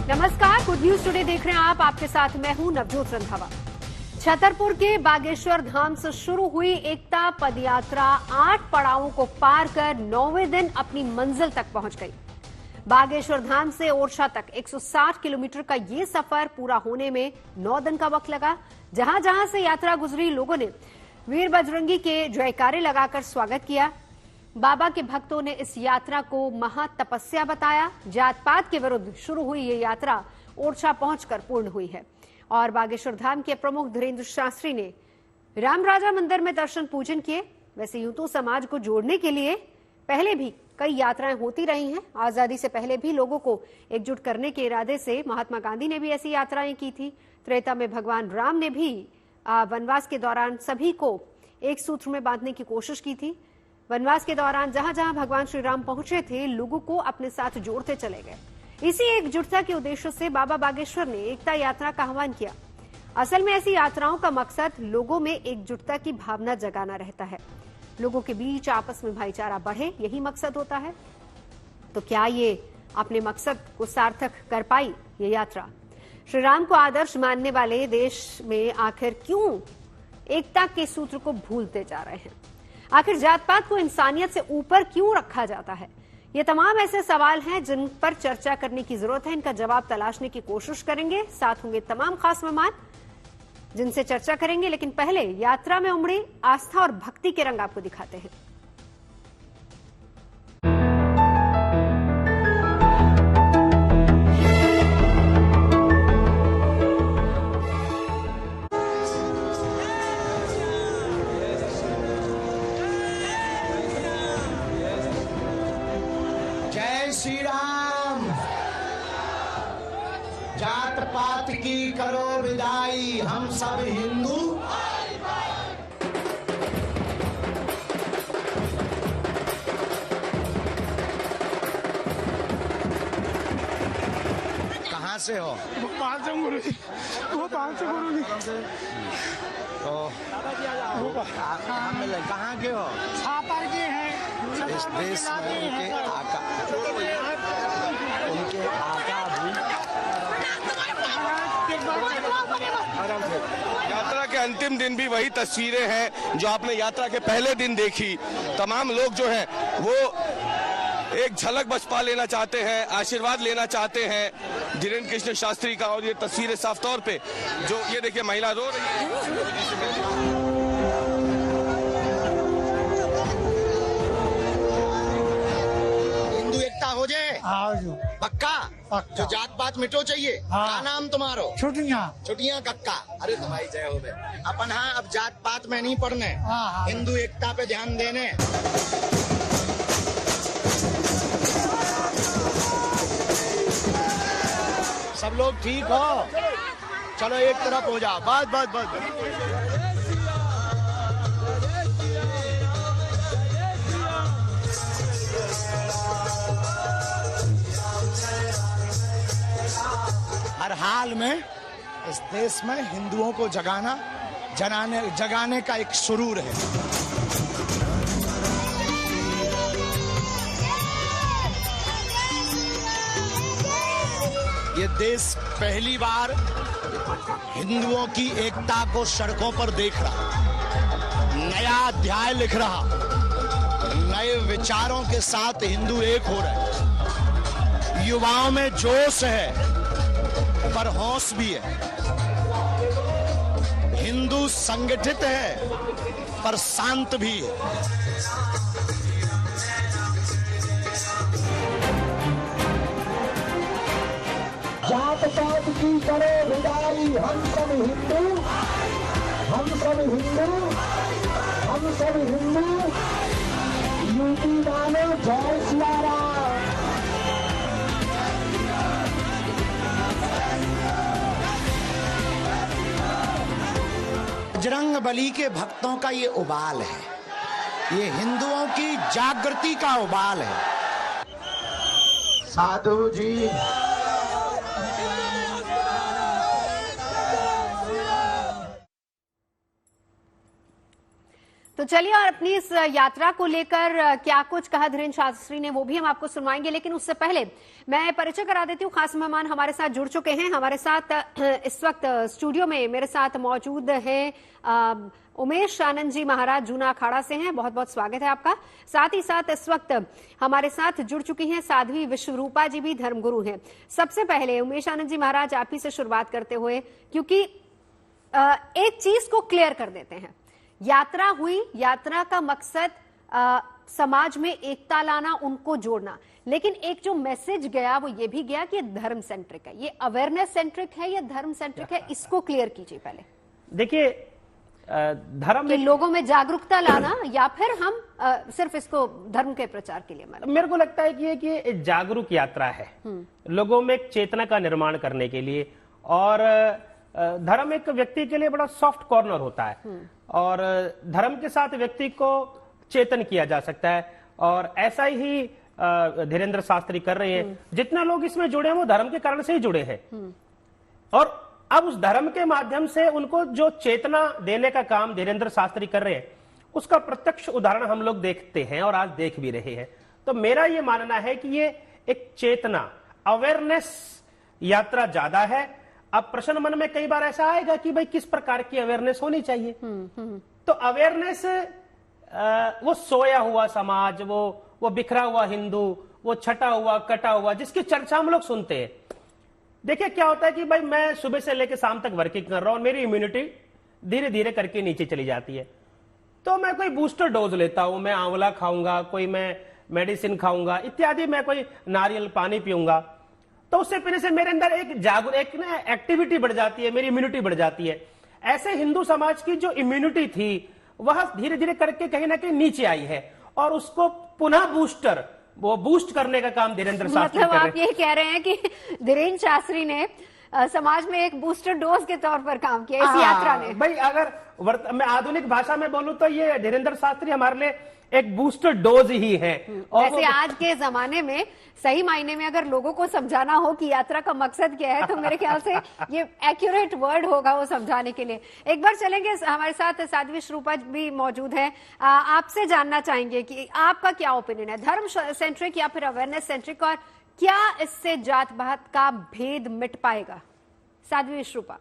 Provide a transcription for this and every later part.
नमस्कार, good news today देख रहे हैं आप। आपके साथ मैं हूं नवजोत रंधावा। छतरपुर के बागेश्वर धाम से शुरू हुई एकता पदयात्रा 8 पड़ावों को पार कर 9वें दिन अपनी मंजिल तक पहुंच गई। बागेश्वर धाम से ओरछा तक 160 किलोमीटर का ये सफर पूरा होने में 9 दिन का वक्त लगा। जहां जहां से यात्रा गुजरी, लोगों ने वीर बजरंगी के जयकारे लगाकर स्वागत किया। बाबा के भक्तों ने इस यात्रा को महातपस्या बताया। जात पात के विरुद्ध शुरू हुई ये यात्रा ओरछा पहुंचकर पूर्ण हुई है। और बागेश्वर धाम के प्रमुख धीरेन्द्र शास्त्री ने रामराजा मंदिर में दर्शन पूजन किए। वैसे यूं तो समाज को जोड़ने के लिए पहले भी कई यात्राएं होती रही हैं। आजादी से पहले भी लोगों को एकजुट करने के इरादे से महात्मा गांधी ने भी ऐसी यात्राएं की थी। त्रेता में भगवान राम ने भी वनवास के दौरान सभी को एक सूत्र में बांधने की कोशिश की थी। वनवास के दौरान जहां जहां भगवान श्री राम पहुंचे थे, लोगों को अपने साथ जोड़ते चले गए। इसी एकजुटता के उद्देश्य से बाबा बागेश्वर ने एकता यात्रा का आह्वान किया। असल में ऐसी यात्राओं का मकसद लोगों में एकजुटता की भावना जगाना रहता है। लोगों के बीच आपस में भाईचारा बढ़े, यही मकसद होता है। तो क्या ये अपने मकसद को सार्थक कर पाई ये यात्रा? श्री राम को आदर्श मानने वाले देश में आखिर क्यों एकता के सूत्र को भूलते जा रहे हैं? आखिर जात पात को इंसानियत से ऊपर क्यों रखा जाता है? ये तमाम ऐसे सवाल हैं जिन पर चर्चा करने की जरूरत है। इनका जवाब तलाशने की कोशिश करेंगे। साथ होंगे तमाम खास मेहमान जिनसे चर्चा करेंगे। लेकिन पहले यात्रा में उमड़ी आस्था और भक्ति के रंग आपको दिखाते हैं। श्री राम। जात पात की करो विदाई, हम सब हिंदू। कहाँ से हो? भोपाल से गुरु जी। भोपाल से गुरु जी। तो कहाँ के हो? छापर के हैं। इस देश में उनके आका यात्रा के अंतिम दिन भी वही तस्वीरें हैं जो आपने यात्रा के पहले दिन देखी। तमाम लोग जो हैं वो एक झलक बस पा लेना चाहते हैं, आशीर्वाद लेना चाहते हैं धीरेन्द्र कृष्ण शास्त्री का। और ये तस्वीरें साफ तौर पे जो ये देखिए, महिला रो रही है। हो जाए पक्का? पक्का। जो जात पात मिटो चाहिए। हाँ। क्या नाम तुम्हारो? छुट्टियाँ कक्का। अरे तुम्हारी जय हो गए। अपन हाँ, अब जात पात में नहीं पढ़ने। हाँ। हिंदू एकता पे ध्यान देने। सब लोग ठीक हो? चलो एक तरफ हो जाओ। बस। हर हाल में इस देश में हिंदुओं को जगाने का एक सुरूर है। ये देश पहली बार हिंदुओं की एकता को सड़कों पर देख रहा, नया अध्याय लिख रहा, नए विचारों के साथ हिंदू एक हो रहे। युवाओं में जोश है पर होश भी है। हिंदू संगठित है पर शांत भी है। जात पात की करो विदाई, हम सब हिंदू। यूपी वालों जय सिया राम। बजरंगबली के भक्तों का ये उबाल है। ये हिंदुओं की जागृति का उबाल है। साधु जी। तो चलिए, और अपनी इस यात्रा को लेकर क्या कुछ कहा धीरेन्द्र शास्त्री ने वो भी हम आपको सुनवाएंगे, लेकिन उससे पहले मैं परिचय करा देती हूँ। खास मेहमान हमारे साथ जुड़ चुके हैं। हमारे साथ इस वक्त स्टूडियो में मेरे साथ मौजूद हैं उमेश आनंद जी महाराज, जूना अखाड़ा से हैं। बहुत बहुत स्वागत है आपका। साथ ही साथ इस वक्त हमारे साथ जुड़ चुकी हैं साध्वी विश्वरूपा जी, भी धर्मगुरु हैं। सबसे पहले उमेश आनंद जी महाराज, आप ही से शुरुआत करते हुए, क्योंकि एक चीज को क्लियर कर देते हैं। यात्रा हुई, यात्रा का मकसद समाज में एकता लाना, उनको जोड़ना, लेकिन एक जो मैसेज गया वो ये भी गया कि धर्म सेंट्रिक है। ये अवेयरनेस सेंट्रिक है या धर्म सेंट्रिक है, इसको क्लियर कीजिए पहले। देखिए, धर्म कि लोगों में जागरूकता लाना या फिर हम सिर्फ इसको धर्म के प्रचार के लिए मतलब? मेरे को लगता है कि ये जागरूक यात्रा है, लोगों में एक चेतना का निर्माण करने के लिए। और धर्म एक व्यक्ति के लिए बड़ा सॉफ्ट कॉर्नर होता है, और धर्म के साथ व्यक्ति को चेतन किया जा सकता है। और ऐसा ही धीरेन्द्र शास्त्री कर रहे हैं। जितने लोग इसमें जुड़े हैं वो धर्म के कारण से ही जुड़े हैं, और अब उस धर्म के माध्यम से उनको जो चेतना देने का काम धीरेन्द्र शास्त्री कर रहे हैं, उसका प्रत्यक्ष उदाहरण हम लोग देखते हैं और आज देख भी रहे हैं। तो मेरा ये मानना है कि ये एक चेतना, अवेयरनेस यात्रा ज्यादा है। अब प्रश्न मन में कई बार ऐसा आएगा कि भाई किस प्रकार की अवेयरनेस होनी चाहिए। तो अवेयरनेस, वो सोया हुआ समाज, वो बिखरा हुआ हिंदू, वो छटा हुआ कटा हुआ, जिसकी चर्चा हम लोग सुनते हैं। देखिए क्या होता है कि भाई मैं सुबह से लेकर शाम तक वर्किंग कर रहा हूं, मेरी इम्यूनिटी धीरे धीरे करके नीचे चली जाती है। तो मैं कोई बूस्टर डोज लेता हूं, मैं आंवला खाऊंगा, कोई मैं मेडिसिन खाऊंगा इत्यादि, मैं कोई नारियल पानी पीऊंगा। तो उससे पीने से मेरे अंदर एक एक्टिविटी बढ़ जाती है, मेरी इम्यूनिटी बढ़ जाती है। ऐसे हिंदू समाज की जो इम्यूनिटी थी वह धीरे धीरे करके कहीं ना कहीं नीचे आई है, और उसको पुनः बूस्ट करने का काम धीरेन्द्र शास्त्री कर रहे हैं। आप ये कह रहे हैं कि धीरेन्द्र शास्त्री ने समाज में एक बूस्टर डोज के तौर पर काम किया इस यात्रा में। भाई अगर मैं आधुनिक भाषा में बोलूं तो ये धीरेन्द्र शास्त्री हमारे लिए एक बूस्टर डोज ही है। वैसे आज के जमाने में सही मायने में अगर लोगों को समझाना हो कि यात्रा का मकसद क्या है, तो मेरे ख्याल से ये एक्यूरेट वर्ड होगा वो समझाने के लिए। एक बार चलेंगे, हमारे साथ साध्वी विश्वरूपा भी मौजूद है। आपसे जानना चाहेंगे कि आपका क्या ओपिनियन है, धर्म सेंट्रिक या फिर अवेयरनेस सेंट्रिक, और क्या इससे जात पात का भेद मिट पाएगा? साध्वी विश्वरूपा।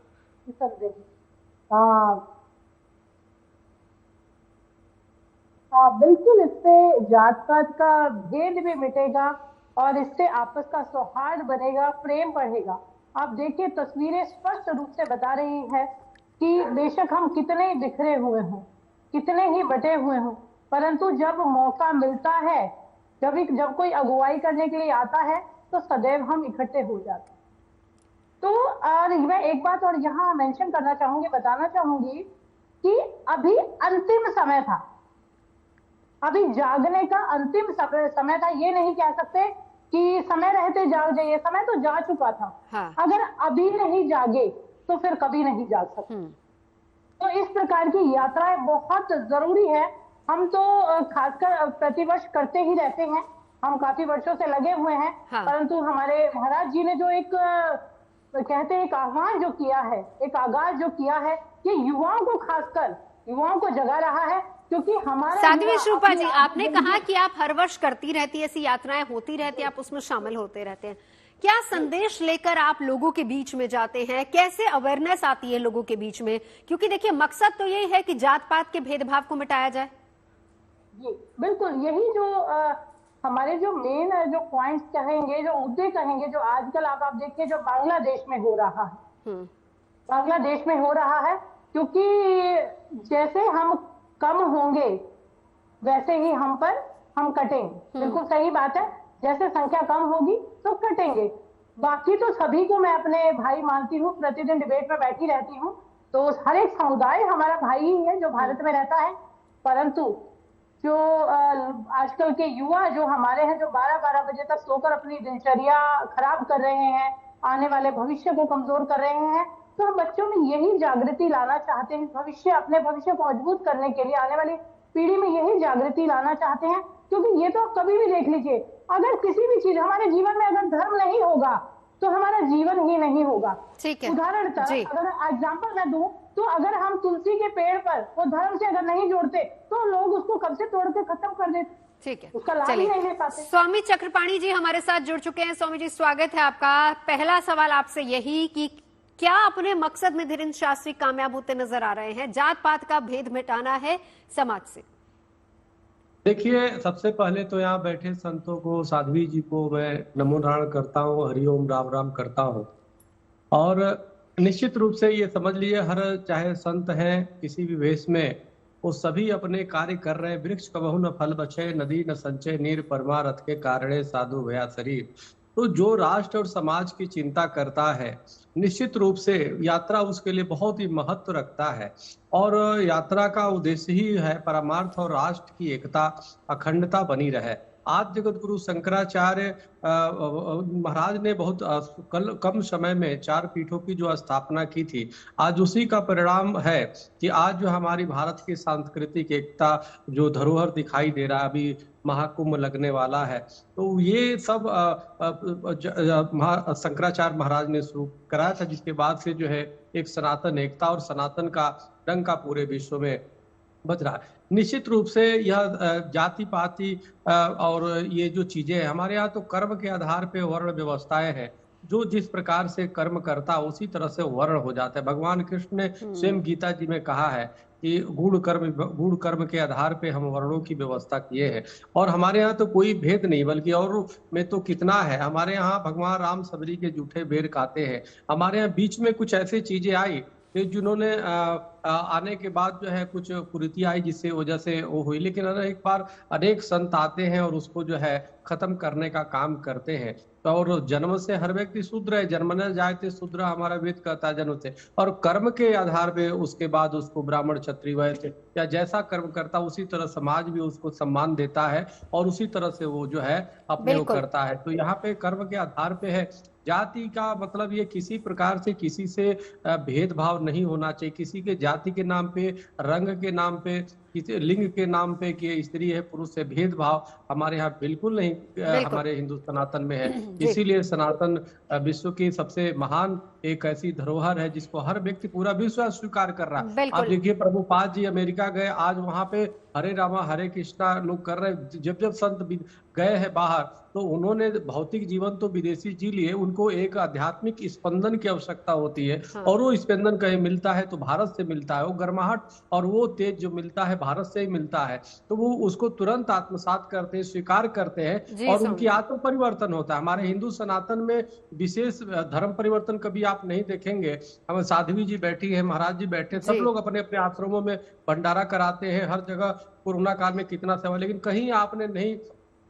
बिल्कुल, इससे जात पात का भेद भी मिटेगा और इससे आपस का सौहार्द बनेगा, प्रेम बढ़ेगा। आप देखिए, तस्वीरें स्पष्ट रूप से बता रही है कि बेशक हम कितने ही बिखरे हुए हों, कितने ही बटे हुए हों, परंतु जब मौका मिलता है, जब कोई अगुवाई करने के लिए आता है, तो सदैव हम इकट्ठे हो जाते हैं। तो और मैं एक बात और यहाँ मेंशन करना चाहूंगी, बताना चाहूंगी कि अभी अंतिम समय था, अभी जागने का अंतिम समय था। ये नहीं कह सकते कि समय रहते जाग जाइए, समय तो जा चुका था। हाँ। अगर अभी नहीं जागे तो फिर कभी नहीं जाग सकते। तो इस प्रकार की यात्राएं बहुत जरूरी है। हम तो खासकर प्रतिवर्ष करते ही रहते हैं, हम काफी वर्षों से लगे हुए हैं। हाँ। परंतु हमारे महाराज जी ने जो एक कहते हैं एक आह्वान जो किया है, एक आगाज जो किया है, ये युवाओं को, खासकर युवाओं को जगा रहा है। क्योंकि हमारा साध्वी विश्वरूपा जी, आपने कहा कि आप हर वर्ष करती रहती है, ऐसी यात्राएं होती रहती है, आप उसमें शामिल होते रहते हैं। क्या संदेश लेकर आप लोगों के बीच में जाते हैं? कैसे अवेयरनेस आती है लोगों के बीच में? क्योंकि देखिए, मकसद तो यही है कि जात पात के भेदभाव को मिटाया जाए। जी बिल्कुल, यही जो हमारे जो मेन जो पॉइंट्स कहेंगे, जो मुद्दे कहेंगे, जो आजकल आप देखिए जो बांग्लादेश में हो रहा है, बांग्लादेश में हो रहा है, क्योंकि जैसे हम कम होंगे वैसे ही हम कटेंगे। बिल्कुल सही बात है, जैसे संख्या कम होगी तो कटेंगे। बाकी तो सभी को मैं अपने भाई मानती हूँ, प्रतिदिन डिबेट में बैठी रहती हूँ, तो हर एक समुदाय हमारा भाई ही है जो भारत में रहता है। परंतु जो आजकल के युवा जो हमारे हैं, जो 12-12 बजे तक सोकर अपनी दिनचर्या खराब कर रहे हैं, आने वाले भविष्य को कमजोर कर रहे हैं, तो हम बच्चों में यही जागृति लाना चाहते हैं। अपने भविष्य को मजबूत करने के लिए आने वाली पीढ़ी में यही जागृति लाना चाहते हैं। क्योंकि ये तो कभी भी देख लीजिए, अगर किसी भी चीज हमारे जीवन में अगर धर्म नहीं होगा तो हमारा जीवन ही नहीं होगा। ठीक है उदाहरण जी। अगर एग्जाम्पल मैं दूं तो अगर हम तुलसी के पेड़ पर वो धर्म से अगर नहीं जोड़ते तो लोग उसको कब से तोड़ के खत्म कर देते, ठीक है, उसका लाभ ही नहीं ले पाते। स्वामी चक्रपाणी जी हमारे साथ जुड़ चुके हैं। स्वामी जी स्वागत है आपका। पहला सवाल आपसे यही कि क्या अपने मकसद में धीरेन्द्र शास्त्री कामयाब होते नजर आ रहे हैं? जात पात का भेद मिटाना है समाज से। देखिए, सबसे पहले तो यहाँ बैठे संतों को, साध्वी जी को मैं नमो नारायण करता हूँ, हरिओम राम राम करता हूँ। और निश्चित रूप से ये समझ लीजिए, हर चाहे संत हैं किसी भी वेश में, वो सभी अपने कार्य कर रहे हैं। वृक्ष कबहु न फल बचे, नदी न संचय नीर, परमारथ के कारणे साधु भया शरीर। तो जो राष्ट्र और समाज की चिंता करता है, निश्चित रूप से यात्रा उसके लिए बहुत ही महत्व रखता है। और यात्रा का उद्देश्य ही है परमार्थ और राष्ट्र की एकता, अखंडता बनी रहे। आज जगत गुरु शंकराचार्य महाराज ने बहुत कम समय में 4 पीठों की जो स्थापना की थी, आज उसी का परिणाम है कि आज जो हमारी भारत की सांस्कृतिक एकता जो धरोहर दिखाई दे रहा है, अभी महाकुंभ लगने वाला है, तो ये सब शंकराचार्य महाराज ने शुरू कराया था, जिसके बाद से जो है एक सनातन एकता और सनातन का डंका पूरे विश्व में बज रहा है। निश्चित रूप से यह जाति पाति और ये जो चीजें हैं, हमारे यहाँ तो कर्म के आधार पे वर्ण व्यवस्थाएं हैं। जो जिस प्रकार से कर्म करता उसी तरह से वर्ण हो जाता है। भगवान कृष्ण ने स्वयं गीता जी में कहा है कि गूढ़ कर्म के आधार पे हम वर्णों की व्यवस्था किए हैं। और हमारे यहाँ तो कोई भेद नहीं, बल्कि और में तो कितना है। हमारे यहाँ भगवान राम सबरी के जूठे बेर खाते हैं। हमारे यहाँ बीच में कुछ ऐसी चीजें आई जिन्होंने आने के बाद जो है कुछ कुरीति आई, जिससे वजह से वो हुई। लेकिन एक बार अनेक संत आते हैं और उसको जो है खत्म करने का काम करते हैं। तो और जन्म से हर व्यक्ति शूद्र है, जन्मने जायते शूद्र, हमारा वेद कहता है जन्म से। और कर्म के आधार पे उसके बाद उसको ब्राह्मण क्षत्रिय वैश्य या जैसा कर्म करता उसी तरह समाज भी उसको सम्मान देता है और उसी तरह से वो जो है अपने वो करता है। तो यहाँ पे कर्म के आधार पे है। जाति का मतलब ये किसी प्रकार से किसी से भेदभाव नहीं होना चाहिए। किसी के जाति के नाम पे, रंग के नाम पे, किसी लिंग के नाम पे कि स्त्री है पुरुष से भेदभाव हमारे यहाँ बिल्कुल नहीं हमारे हिंदू सनातन में है। इसीलिए सनातन विश्व की सबसे महान एक ऐसी धरोहर है जिसको हर व्यक्ति, पूरा विश्व स्वीकार कर रहा है। आप देखिए, प्रभुपाद जी अमेरिका गए, आज वहां पे हरे रामा हरे कृष्णा लोग कर रहे। जब संत गए हैं बाहर तो उन्होंने भौतिक जीवन तो विदेशी जी लिए, उनको एक आध्यात्मिक स्पंदन की आवश्यकता होती है। और वो स्पंदन कहीं मिलता है तो भारत से मिलता है। वो गर्माहट और वो तेज जो मिलता है भारत से ही मिलता है। तो वो उसको तुरंत आत्मसात करते हैं, स्वीकार करते हैं और उनकी आत्म परिवर्तन होता है। हमारे हिंदू सनातन में विशेष धर्म परिवर्तन कभी आप नहीं देखेंगे। हम साध्वी जी बैठी है, महाराज जी बैठे, सब लोग अपने अपने आश्रमों में भंडारा कराते हैं। हर जगह कोरोना काल में कितना सेवा, लेकिन कहीं आपने नहीं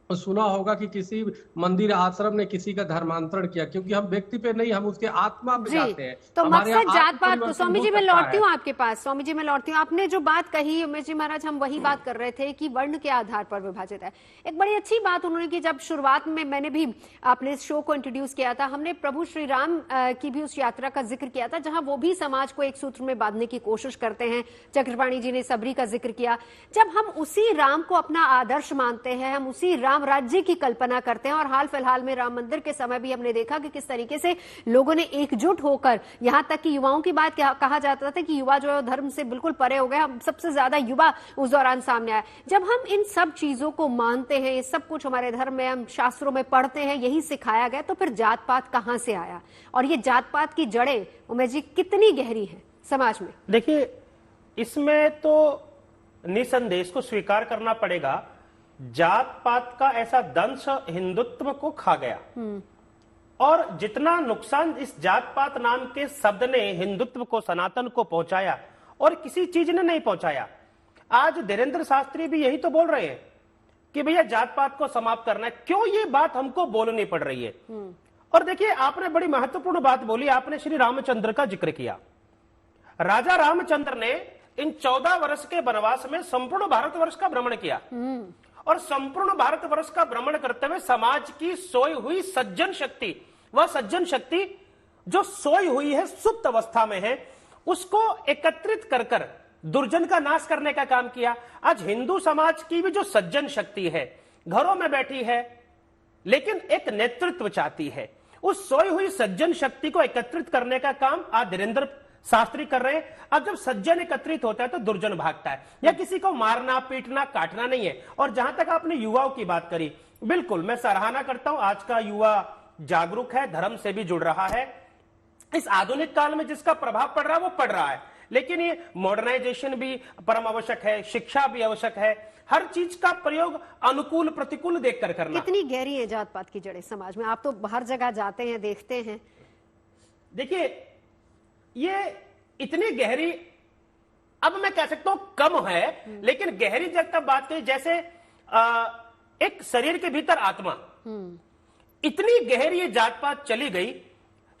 सुना होगा कि किसी मंदिर आश्रम ने किसी का धर्मांतरण किया, क्योंकि हम व्यक्ति पे नहीं, हम उसके आत्मा पे जाते हैं। तो मकसद जात पात को। स्वामी जी मैं लौटती हूँ आपके पास। स्वामी जी मैं लौटती हूँ, आपने जो बात कही उमेश जी महाराज, हम वही बात कर रहे थे कि वर्ण के आधार पर विभाजित है। एक बड़ी अच्छी बात उन्होंने की, जब शुरुआत में मैंने भी आपने इस शो को इंट्रोड्यूस किया था, हमने प्रभु श्री राम की भी उस यात्रा का जिक्र किया था, जहां वो भी समाज को एक सूत्र में बांधने की कोशिश करते हैं। चक्रपाणी जी ने सबरी का जिक्र किया। जब हम उसी राम को अपना आदर्श मानते हैं, हम उसी राम राज्य की कल्पना करते हैं, और हाल फिलहाल में राम मंदिर के समय भी हमने देखा कि किस तरीके से लोगों ने एकजुट होकर, यहां तक कि युवाओं की बात कहा जाता था कि युवा जो है धर्म से बिल्कुल परे हो गए, हम सबसे ज्यादा युवा उस दौरान सामने आए। जब हम इन सब चीजों को मानते हैं, ये सब कुछ हमारे धर्म में, हम शास्त्रों में पढ़ते हैं, यही सिखाया गया, तो फिर जात पात कहां से आया? और ये जात पात की जड़ें उमेश जी कितनी गहरी है समाज में? देखिए, इसमें तो निसंदेह को स्वीकार करना पड़ेगा, जात पात का ऐसा दंश हिंदुत्व को खा गया। और जितना नुकसान इस जात पात नाम के शब्द ने हिंदुत्व को, सनातन को पहुंचाया, और किसी चीज ने नहीं पहुंचाया। आज धीरेन्द्र शास्त्री भी यही तो बोल रहे हैं कि भैया जात पात को समाप्त करना है। क्यों ये बात हमको बोलनी पड़ रही है? और देखिए, आपने बड़ी महत्वपूर्ण बात बोली, आपने श्री रामचंद्र का जिक्र किया। राजा रामचंद्र ने इन 14 वर्ष के वनवास में संपूर्ण भारतवर्ष का भ्रमण किया, और संपूर्ण भारतवर्ष का भ्रमण करते हुए समाज की सोई हुई सज्जन शक्ति, वह सज्जन शक्ति जो सोई हुई है, सुप्त अवस्था में है, उसको एकत्रित कर कर दुर्जन का नाश करने का काम किया। आज हिंदू समाज की भी जो सज्जन शक्ति है, घरों में बैठी है, लेकिन एक नेतृत्व चाहती है। उस सोई हुई सज्जन शक्ति को एकत्रित करने का काम आज धीरेन्द्र शास्त्री कर रहे हैं। अब जब सज्जन एकत्रित होता है तो दुर्जन भागता है। या किसी को मारना पीटना काटना नहीं है। और जहां तक आपने युवाओं की बात करी, बिल्कुल मैं सराहना करता हूं, आज का युवा जागरूक है, धर्म से भी जुड़ रहा है। इस आधुनिक काल में जिसका प्रभाव पड़ रहा है वो पड़ रहा है, लेकिन ये मॉडर्नाइजेशन भी परम आवश्यक है, शिक्षा भी आवश्यक है, हर चीज का प्रयोग अनुकूल प्रतिकूल देखकर करना। कितनी गहरी है जात पात की जड़ें समाज में? आप तो हर जगह जाते हैं, देखते हैं। देखिए, ये इतनी गहरी, अब मैं कह सकता हूं कम है, लेकिन गहरी जब तक बात करी, जैसे एक शरीर के भीतर आत्मा, इतनी गहरी ये जात पात चली गई।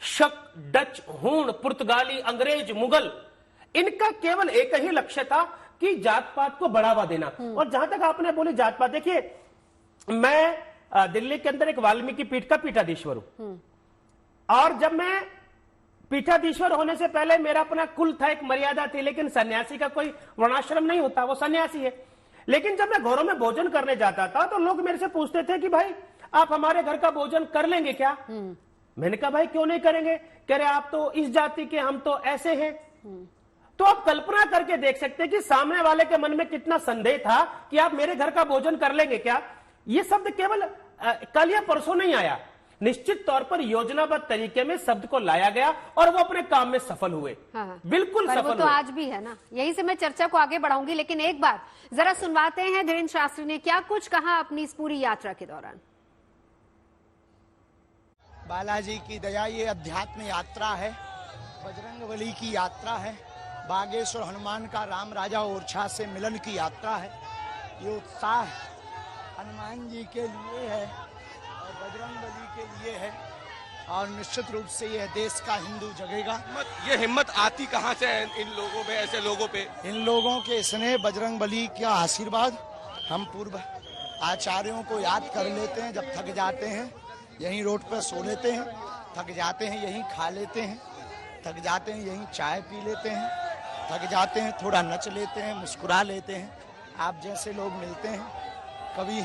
शक, डच, हूण, पुर्तगाली, अंग्रेज, मुगल, इनका केवल एक ही लक्ष्य था कि जात पात को बढ़ावा देना। और जहां तक आपने बोली जात पात, देखिए मैं दिल्ली के अंदर एक वाल्मीकि पीठ का पीठाधीश्वर हूं, और जब मैं पीठाधीश्वर होने से पहले मेरा अपना कुल था, एक मर्यादा थी, लेकिन सन्यासी का कोई वर्णाश्रम नहीं होता, वो सन्यासी है। लेकिन जब मैं घरों में भोजन करने जाता था तो लोग मेरे से पूछते थे कि भाई आप हमारे घर का भोजन कर लेंगे क्या? मैंने कहा भाई क्यों नहीं करेंगे? कह रहे आप तो इस जाति के, हम तो ऐसे हैं। तो आप कल्पना करके देख सकते हैं कि सामने वाले के मन में कितना संदेह था कि आप मेरे घर का भोजन कर लेंगे क्या? ये शब्द केवल कल या परसों नहीं आया, निश्चित तौर पर योजनाबद्ध तरीके में शब्द को लाया गया और वो अपने काम में सफल हुए। हाँ। बिल्कुल पर सफल वो तो हुए। आज भी है ना। यही से मैं चर्चा को आगे बढ़ाऊंगी, लेकिन एक बार जरा सुनवाते हैं धीरेन्द्र शास्त्री ने क्या कुछ कहा अपनी इस पूरी यात्रा के दौरान। बालाजी की दया, ये अध्यात्म यात्रा है, बजरंगबली की यात्रा है, बागेश्वर हनुमान का राम राजा ओरछा से मिलन की यात्रा है। ये उत्साह हनुमान जी के लिए है और बजरंगबली के लिए है, और निश्चित रूप से यह देश का हिंदू जगेगा। ये हिम्मत आती कहाँ से है इन लोगों पे, ऐसे लोगों पे? इन लोगों के स्नेह, बजरंगबली का आशीर्वाद। हम पूर्व आचार्यों को याद कर लेते हैं, जब थक जाते हैं यहीं रोड पर सो लेते हैं, थक जाते हैं यहीं खा लेते हैं, थक जाते हैं यहीं चाय पी लेते हैं, थक जाते हैं थोड़ा नच लेते हैं, मुस्कुरा लेते हैं। आप जैसे लोग मिलते हैं, कभी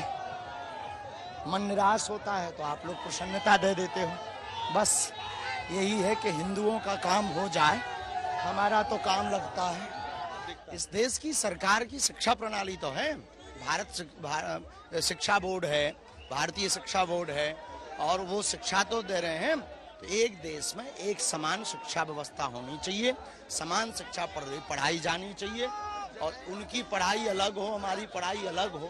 मन निराश होता है तो आप लोग प्रसन्नता दे देते हो। बस यही है कि हिंदुओं का काम हो जाए, हमारा तो काम लगता है। इस देश की सरकार की शिक्षा प्रणाली तो है, भारत शिक्षा बोर्ड है, भारतीय शिक्षा बोर्ड है, और वो शिक्षा तो दे रहे हैं। तो एक देश में एक समान शिक्षा व्यवस्था होनी चाहिए, समान शिक्षा पढ़ाई जानी चाहिए, और उनकी पढ़ाई अलग हो, हमारी पढ़ाई अलग हो।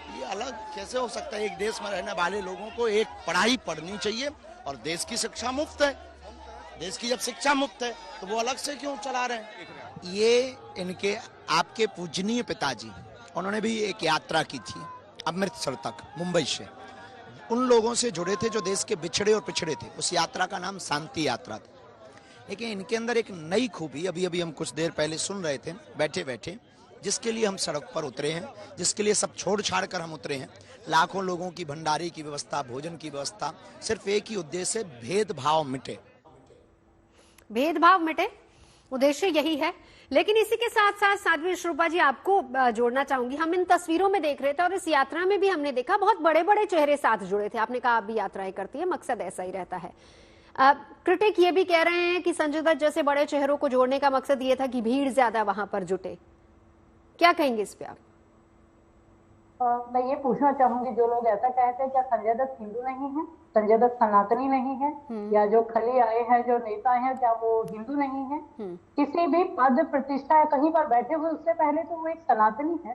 ये अलग कैसे हो सकता है? एक देश में रहने वाले लोगों को एक पढ़ाई पढ़नी चाहिए, और देश की शिक्षा मुफ्त है। देश की जब शिक्षा मुफ्त है तो वो अलग से क्यों चला रहे हैं? ये इनके आपके पूजनीय पिताजी, उन्होंने भी एक यात्रा की थी अमृतसर तक, मुंबई से। उन लोगों से जुड़े थे जो देश के बिछड़े और पिछड़े थे। उस यात्रा का नाम शांति यात्रा था। लेकिन इनके अंदर एक नई खूबी, अभी हम कुछ देर पहले सुन रहे थे बैठे बैठे, जिसके लिए हम सड़क पर उतरे हैं, जिसके लिए सब छोड़ छाड़ कर हम उतरे हैं। लाखों लोगों की भंडारे की व्यवस्था, भोजन की व्यवस्था, सिर्फ एक ही उद्देश्य, भेदभाव मिटे। भेदभाव मिटे, उद्देश्य यही है। लेकिन इसी के साथ साथ साध्वी श्रुपा जी, आपको जोड़ना चाहूंगी। हम इन तस्वीरों में देख रहे थे और इस यात्रा में भी हमने देखा बहुत बड़े बड़े चेहरे साथ जुड़े थे। आपने कहा आप भी यात्राएं करती है, मकसद ऐसा ही रहता है। क्रिटिक ये भी कह रहे हैं कि संजय दत्त जैसे बड़े चेहरों को जोड़ने का मकसद ये था कि भीड़ ज्यादा वहां पर जुटे। क्या कहेंगे इस पे आप? मैं ये पूछना चाहूंगी, जो लोग ऐसा कहते हैं क्या संजय दत्त हिंदू नहीं है, संजय दत्त सनातनी नहीं है, या जो खली आए हैं जो नेता हैं क्या वो हिंदू नहीं है? किसी भी पद प्रतिष्ठा या कहीं पर बैठे हुए उससे पहले तो वो एक सनातनी है।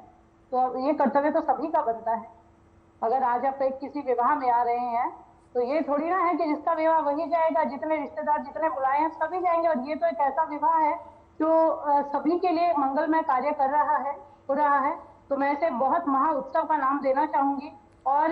तो ये कर्तव्य तो सभी का बनता है। अगर आज आप एक किसी विवाह में आ रहे हैं तो ये थोड़ी ना है कि जिसका विवाह वही जाएगा, जितने रिश्तेदार जितने बुलाए हैं सभी जाएंगे। और ये तो एक ऐसा विवाह है जो सभी के लिए मंगलमय कार्य कर रहा है, हो रहा है। तो मैं इसे बहुत महा उत्सव का नाम देना चाहूंगी। और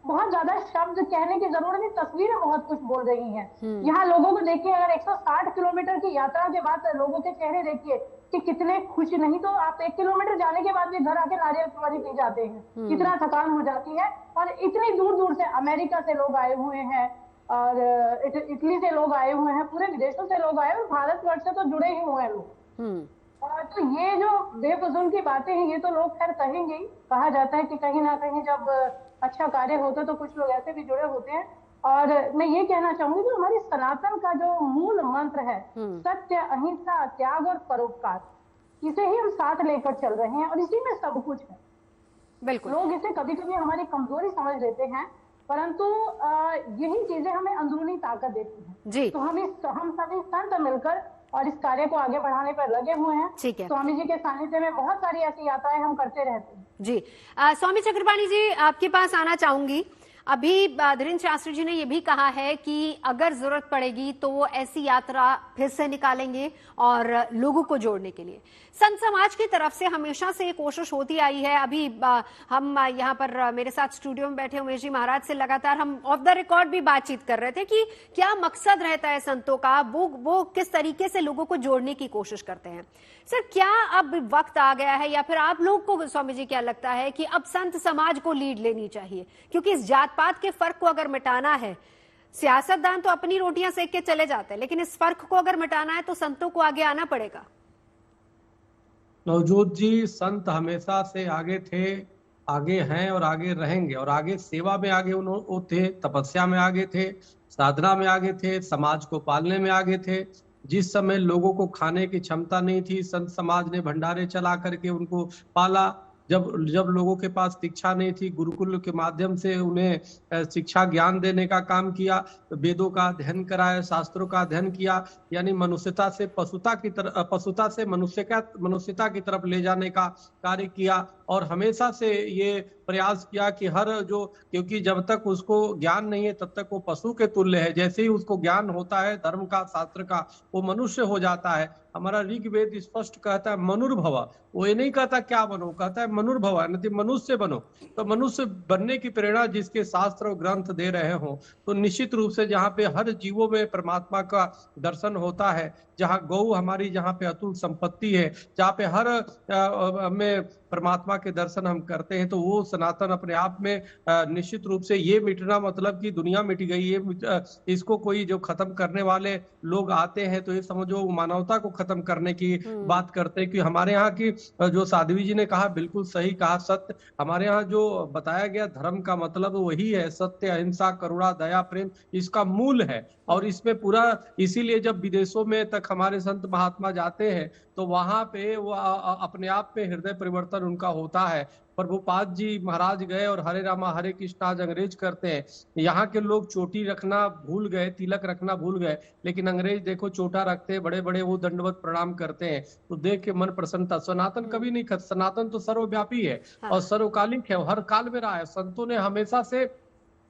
बहुत ज्यादा शब्द कहने की जरूरत नहीं, तस्वीरें बहुत कुछ बोल रही हैं। यहाँ लोगों को देखिए, अगर 160 किलोमीटर की यात्रा के बाद लोगों के चेहरे देखिए कि कितने खुश। नहीं तो आप 1 किलोमीटर जाने के बाद भी घर आके नारियल पानी पी जाते हैं, कितना थकान हो जाती है। और इतनी दूर दूर से, अमेरिका से लोग आए हुए हैं और इटली से लोग आए हुए हैं, पूरे विदेशों से लोग आए, और भारतवर्ष से तो जुड़े ही हुए हैं लोग। तो ये जो बेफजूल की बातें हैं ये तो लोग खैर कहेंगे ही। कहा जाता है कि कहीं ना कहीं जब अच्छा कार्य होता है तो कुछ लोग ऐसे भी जुड़े होते हैं। और मैं ये कहना चाहूंगी कि हमारी सनातन का जो मूल मंत्र है सत्य, अहिंसा, त्याग और परोपकार, इसे ही हम साथ लेकर चल रहे हैं और इसी में सब कुछ है। बिल्कुल, लोग इसे कभी कभी हमारी कमजोरी समझ लेते हैं, परंतु यही चीजें हमें अंदरूनी ताकत देती हैं। जी। तो हम सभी संत मिलकर और इस कार्य को आगे बढ़ाने पर लगे हुए हैं। ठीक है। स्वामी जी के सानिध्य में बहुत सारी ऐसी यात्राएं हम करते रहते हैं। जी, स्वामी चक्रपाणी जी, आपके पास आना चाहूंगी। अभी धीरेन्द्र शास्त्री जी ने यह भी कहा है कि अगर जरूरत पड़ेगी तो वो ऐसी यात्रा फिर से निकालेंगे और लोगों को जोड़ने के लिए। संत समाज की तरफ से हमेशा से ये कोशिश होती आई है। अभी हम यहाँ पर मेरे साथ स्टूडियो में बैठे उमेश जी महाराज से लगातार हम ऑफ द रिकॉर्ड भी बातचीत कर रहे थे कि क्या मकसद रहता है संतों का, वो किस तरीके से लोगों को जोड़ने की कोशिश करते हैं। सर, क्या अब वक्त आ गया है या फिर आप लोग को स्वामी जी क्या लगता है कि अब संत समाज को लीड लेनी चाहिए? क्योंकि इस जात पात के फर्क को अगर मिटाना है, सियासतदान तो अपनी रोटियां सेक के चले जाते हैं, लेकिन इस फर्क को अगर मिटाना है तो संतों को आगे आना पड़ेगा। नवजोत जी, संत हमेशा से आगे थे, आगे हैं और आगे रहेंगे। और आगे सेवा में आगे वो थे, तपस्या में आगे थे, साधना में आगे थे, समाज को पालने में आगे थे। जिस समय लोगों को खाने की क्षमता नहीं थी, संत समाज ने भंडारे चला करके उनको पाला। जब लोगों के पास शिक्षा नहीं थी, गुरुकुल के माध्यम से उन्हें शिक्षा ज्ञान देने का काम किया, वेदों का अध्ययन कराया, शास्त्रों का अध्ययन किया, यानी मनुष्यता से पशुता की तरफ, पशुता से मनुष्यता की तरफ ले जाने का कार्य किया। और हमेशा से ये प्रयास किया कि क्योंकि जब तक उसको ज्ञान नहीं है तब तक वो पशु के तुल्य है। जैसे ही उसको ज्ञान होता है धर्म का, शास्त्र का, वो मनुष्य हो जाता है। हमारा ऋग्वेद स्पष्ट कहता है मनुर्भव। वो ये नहीं कहता क्या बनो, कहता है मनुर्भव, नहीं मनुष्य बनो। तो मनुष्य बनने की प्रेरणा जिसके शास्त्र और ग्रंथ दे रहे हो, तो निश्चित रूप से जहाँ पे हर जीवों में परमात्मा का दर्शन होता है, जहाँ गौ हमारी जहाँ पे अतुल संपत्ति है, जहाँ पे हर में परमात्मा के दर्शन हम करते हैं, तो वो सनातन अपने आप में निश्चित रूप से ये मिटना मतलब कि दुनिया मिट गई, ये इसको कोई जो खत्म करने वाले लोग आते हैं तो ये समझो मानवता को खत्म करने की बात करते हैं। कि हमारे यहाँ की जो साध्वी जी ने कहा बिल्कुल सही कहा, सत्य। हमारे यहाँ जो बताया गया धर्म का मतलब वही है, सत्य, अहिंसा, करुणा, दया, प्रेम, इसका मूल है। और इसमें पूरा, इसीलिए जब विदेशों में तक हमारे संत महात्मा जाते हैं तो वहां पे वो अपने आप में हृदय परिवर्तन उनका होता है। प्रभुपाद जी महाराज गए और हरे रामा हरे कृष्णा आज अंग्रेज करते हैं। यहाँ के लोग चोटी रखना भूल गए, तिलक रखना भूल गए, लेकिन अंग्रेज देखो चोटा रखते हैं, बड़े बड़े वो दंडवत प्रणाम करते हैं। तो देख के मन प्रसन्नता। सनातन कभी नहीं खत्म, सनातन तो सर्वव्यापी है और सर्वकालिक है, हर काल में रहा है। संतों ने हमेशा से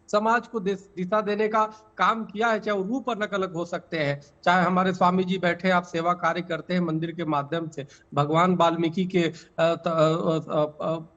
समाज को दिशा देने का काम किया है, चाहे वो रूप अलग अलग हो सकते हैं। चाहे हमारे स्वामी जी बैठे आप सेवा कार्य करते हैं मंदिर के माध्यम से, भगवान वाल्मीकि के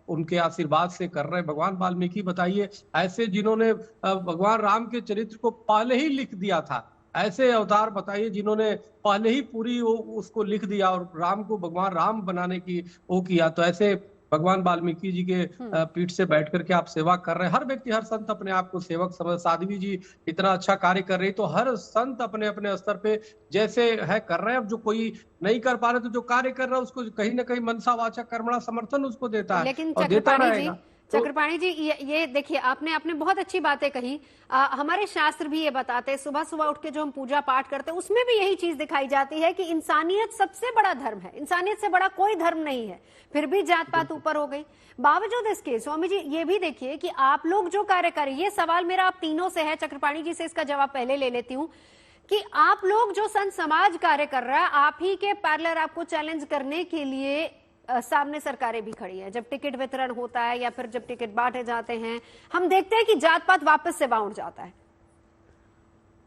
उनके आशीर्वाद से कर रहे हैं। भगवान वाल्मीकि बताइए, ऐसे जिन्होंने भगवान राम के चरित्र को पहले ही लिख दिया था, ऐसे अवतार बताइए जिन्होंने पहले ही पूरी उसको लिख दिया और राम को भगवान राम बनाने की वो किया। तो ऐसे भगवान वाल्मीकि जी के पीठ से बैठ करके आप सेवा कर रहे हैं। हर व्यक्ति, हर संत अपने आप को सेवक समझ। साध्वी जी इतना अच्छा कार्य कर रही, तो हर संत अपने अपने स्तर पे जैसे है कर रहे हैं। अब जो कोई नहीं कर पा रहे तो जो कार्य कर रहा है उसको कहीं ना कहीं मनसा वाचक कर्मणा समर्थन उसको देता है, लेकिन और देता रहेगा। चक्रपाणी जी, ये देखिए, आपने बहुत अच्छी बातें कही। हमारे शास्त्र भी ये बताते हैं, सुबह सुबह उठ के जो हम पूजा पाठ करते हैं उसमें भी यही चीज दिखाई जाती है कि इंसानियत सबसे बड़ा धर्म है, इंसानियत से बड़ा कोई धर्म नहीं है। फिर भी जात पात ऊपर हो गई। बावजूद इसके स्वामी जी ये भी देखिए कि आप लोग जो कार्य करें, ये सवाल मेरा आप तीनों से है, चक्रपाणी जी से इसका जवाब पहले ले लेती हूँ, कि आप लोग जो संत समाज कार्य कर रहा है, आप ही के पैरेलल आपको चैलेंज करने के लिए सामने सरकारें भी खड़ी है। जब टिकट वितरण होता है या फिर जब टिकट बांटे जाते हैं, हम देखते हैं कि जात पात वापस से बाउंड जाता है।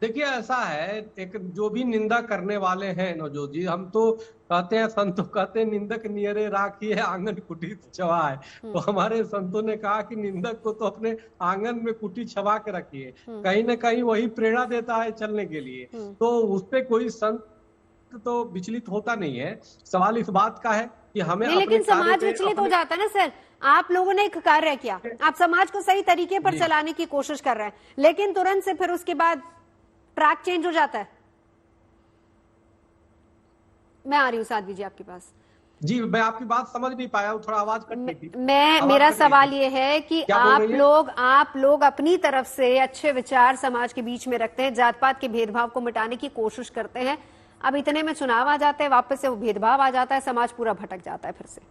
देखिए ऐसा है, एक जो भी निंदा करने वाले हैं नवजोत जी, हम तो कहते हैं, संतों कहते हैं निंदक नियरे राखी है आंगन कुटी छवा है। तो हमारे संतों ने कहा कि निंदक को तो अपने आंगन में कुटी छवा के रखिए, कहीं ना कहीं वही प्रेरणा देता है चलने के लिए। तो उस पे कोई संत तो विचलित होता नहीं है। सवाल इस बात का है कि हमें लेकिन समाज विचलित हो जाता है ना सर। आप लोगों ने एक कार्य किया, आप समाज को सही तरीके पर चलाने की कोशिश कर रहे हैं, लेकिन तुरंत से फिर उसके बाद ट्रैक चेंज हो जाता है। मैं आ रही हूँ साध्वी जी आपके पास। जी, मैं आपकी बात समझ नहीं पाया, थोड़ा आवाज कट गई थी। मेरा सवाल ये है कि क्या बोल रही हैं? आप लोग अपनी तरफ से अच्छे विचार समाज के बीच में रखते हैं, जात पात के भेदभाव को मिटाने की कोशिश करते हैं। अब इतने में चुनाव आ जाते हैं, वापस से वो भेदभाव आ जाता है, समाज पूरा भटक जाता है फिर से।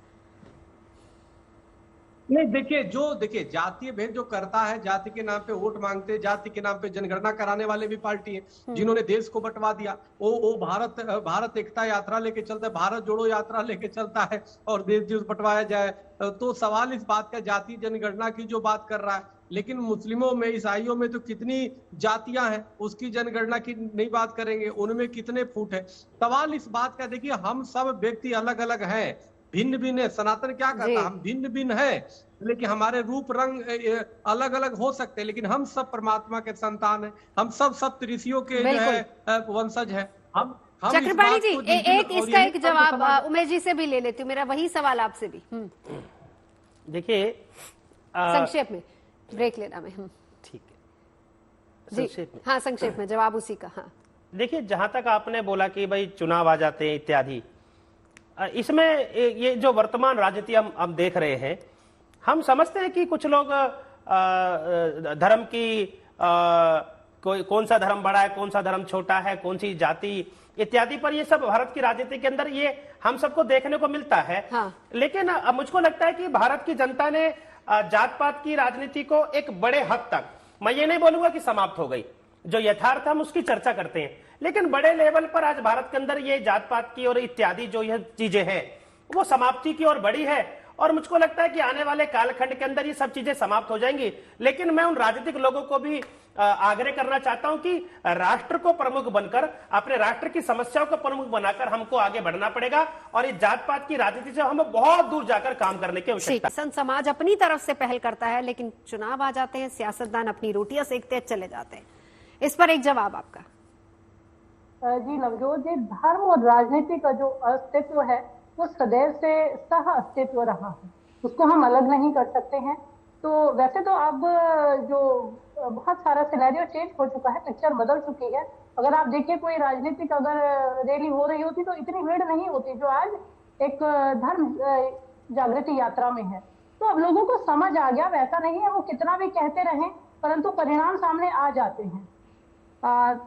नहीं, देखिए जातीय भेद जो करता है, जाति के नाम पे वोट मांगते हैं, जाति के नाम पे जनगणना कराने वाले भी पार्टी है जिन्होंने देश को बंटवा दिया। वो भारत एकता यात्रा लेके चलता है, भारत जोड़ो यात्रा लेके चलता है और देश जो बंटवाया जाए। तो सवाल इस बात का जाति जनगणना की जो बात कर रहा है, लेकिन मुस्लिमों में, ईसाइयों में तो कितनी जातियां हैं, उसकी जनगणना की नहीं बात करेंगे, उनमें कितने फूट है। सवाल इस बात का, देखिए हम सब व्यक्ति अलग अलग हैं, भिन्न भिन्न है। सनातन क्या कहता है, हम भिन्न भिन्न है, लेकिन हमारे रूप रंग अलग अलग हो सकते हैं, लेकिन हम सब परमात्मा के संतान हैं, हम सब सप्त ऋषियों के जो है वंशज हैं। हम चक्रपाणी जी, इसका एक जवाब उमेश जी से भी ले लेती हूँ, मेरा वही सवाल आपसे भी। देखिए संक्षेप में, ब्रेक लेना में। ठीक है, संक्षेप में। हाँ, संक्षेप में जवाब उसी का। हाँ, देखिए जहां तक आपने बोला कि भाई चुनाव आ जाते हैं इत्यादि, इसमें ये जो वर्तमान राजनीति हम देख रहे हैं, हम समझते हैं कि कुछ लोग धर्म की कौन सा धर्म बड़ा है, कौन सा धर्म छोटा है, कौन सी जाति इत्यादि पर, ये सब भारत की राजनीति के अंदर ये हम सबको देखने को मिलता है। हाँ। लेकिन मुझको लगता है कि भारत की जनता ने जात पात की राजनीति को एक बड़े हद तक, मैं ये नहीं बोलूंगा कि समाप्त हो गई, जो यथार्थ हम उसकी चर्चा करते हैं, लेकिन बड़े लेवल पर आज भारत के अंदर ये जात पात की और इत्यादि जो यह चीजें हैं वो समाप्ति की ओर बढ़ी है। और मुझको लगता है कि आने वाले कालखंड के अंदर ये सब चीजें समाप्त हो जाएंगी। लेकिन मैं उन राजनीतिक लोगों को भी आग्रह करना चाहता हूं कि राष्ट्र को प्रमुख बनकर, अपने राष्ट्र की समस्याओं को प्रमुख बनाकर हमको आगे बढ़ना पड़ेगा, और इस जात पात की राजनीति से हमें बहुत दूर जाकर काम करने की आवश्यकता है। संत समाज अपनी तरफ से पहल करता है, लेकिन चुनाव आ जाते हैं, सियासतदान अपनी रोटियां सेकते चले जाते हैं। इस पर एक जवाब आपका। जी नवजोत जी, धर्म और राजनीति का जो अस्तित्व है वो सदैव से सह अस्तित्व रहा है, उसको हम अलग नहीं कर सकते हैं। तो वैसे तो अब जो बहुत सारा सिनेरियो चेंज हो चुका है, पिक्चर बदल चुकी है। अगर आप देखिए कोई राजनीतिक अगर रैली हो रही होती तो इतनी भीड़ नहीं होती जो आज एक धर्म जागृति यात्रा में है। तो अब लोगों को समझ आ गया, वैसा नहीं है वो कितना भी कहते रहें, परंतु परिणाम सामने आ जाते हैं।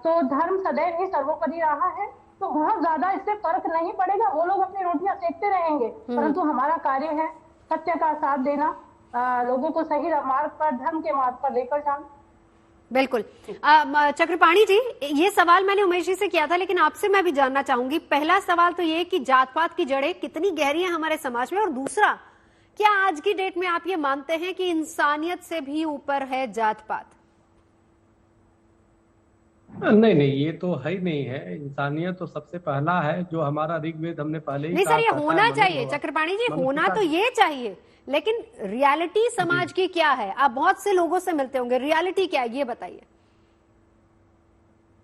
तो धर्म सदैव ही सर्वोपरि रहा है, तो बहुत ज्यादा इससे फर्क नहीं पड़ेगा। वो लोग अपनी रोटियां सेकते रहेंगे, परंतु हमारा कार्य है सत्य का साथ देना, लोगों को सही मार्ग पर, धर्म के मार्ग पर लेकर जाना। बिल्कुल। चक्रपाणी जी, ये सवाल मैंने उमेश जी से किया था, लेकिन आपसे मैं भी जानना चाहूंगी। पहला सवाल तो ये कि जात पात की जड़ें कितनी गहरी हैं हमारे समाज में, और दूसरा, क्या आज की डेट में आप ये मानते हैं कि इंसानियत से भी ऊपर है जात पात? नहीं, ये तो है ही नहीं है। इंसानियत तो सबसे पहला है, जो हमारा ऋग्वेद हमने पहले ही नहीं सर, ये कहा होना चाहिए चक्रपाणी जी, होना तो ये चाहिए, लेकिन रियलिटी समाज की क्या है? आप बहुत से लोगों से मिलते होंगे, रियलिटी क्या है ये बताइए।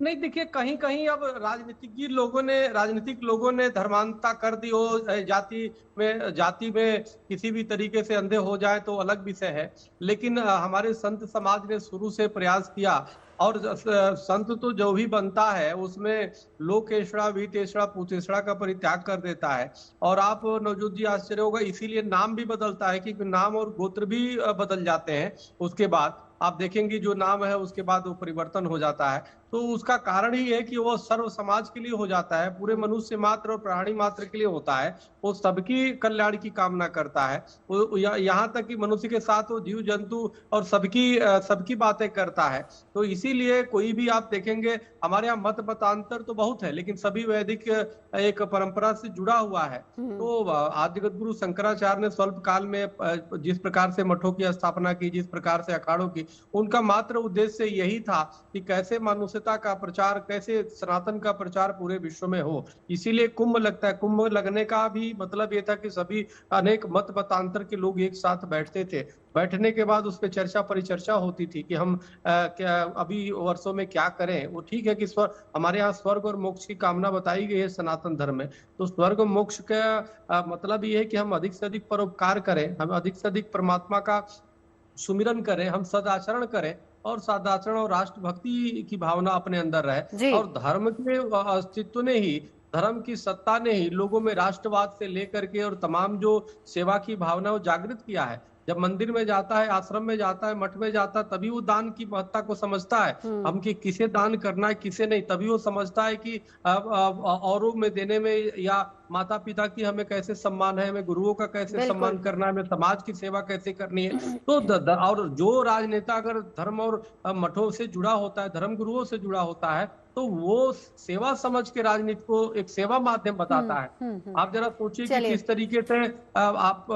नहीं, देखिए कहीं कहीं अब राजनीतिक लोगों ने धर्मांतता कर दी हो, जाति में किसी भी तरीके से अंधे हो जाए तो अलग विषय है। लेकिन हमारे संत समाज ने शुरू से प्रयास किया, और संत तो जो भी बनता है उसमें लोकेशड़ा, वीतेशड़ा, पूतेशड़ा का परित्याग कर देता है। और आप नवजोत जी आश्चर्य होगा, इसीलिए नाम भी बदलता है, क्योंकि नाम और गोत्र भी बदल जाते हैं। उसके बाद आप देखेंगे जो नाम है उसके बाद वो परिवर्तन हो जाता है। तो उसका कारण ही है कि वो सर्व समाज के लिए हो जाता है, पूरे मनुष्य मात्र और प्राणी मात्र के लिए होता है। वो सबकी कल्याण की कामना करता है, वो यहाँ तक कि मनुष्य के साथ वो जीव जंतु और सबकी बातें करता है। तो इसीलिए कोई भी आप देखेंगे, हमारे यहाँ मतांतर तो बहुत है, लेकिन सभी वैदिक एक परंपरा से जुड़ा हुआ है। तो आदि जगत गुरु शंकराचार्य ने स्वल्प काल में जिस प्रकार से मठों की स्थापना की, जिस प्रकार से अखाड़ों की, उनका मात्र उद्देश्य यही था कि कैसे मानुष्यता का प्रचार, कैसे सनातन का प्रचार पूरे विश्व में हो। इसीलिए कुंभ लगता है। कुंभ लगने का भी मतलब ये था कि सभी अनेक मतांतर के लोग एक साथ बैठते थे। बैठने के बाद उस पर चर्चा परिचर्चा होती थी कि हम क्या अभी वर्षों में क्या करें। वो ठीक है कि हमारे यहाँ स्वर्ग और मोक्ष की कामना बताई गई है सनातन धर्म में। तो स्वर्ग मोक्ष का मतलब ये है कि हम अधिक से अधिक परोपकार करें, हम अधिक से अधिक परमात्मा का सुमिरन करें, हम सदाचरण करें, और सदाचरण और राष्ट्रभक्ति की भावना अपने अंदर रहे। और धर्म के अस्तित्व ने ही धर्म की सत्ता ने ही लोगों में राष्ट्रवाद से लेकर के और तमाम जो सेवा की भावना वो जागृत किया है। जब मंदिर में जाता है, आश्रम में जाता है, मठ में जाता है, तभी वो दान की महत्ता को समझता है। हम कि किसे दान करना है, किसे नहीं, तभी वो समझता है कि औरों में देने में या माता पिता की हमें कैसे सम्मान है, हमें गुरुओं का कैसे सम्मान करना है, हमें समाज की सेवा कैसे करनी है। तो और जो राजनेता अगर धर्म और मठों से जुड़ा होता है, धर्म गुरुओं से जुड़ा होता है, तो वो सेवा समझ के राजनीति को एक सेवा माध्यम बताता है। आप जरा सोचिए कि किस तरीके से आप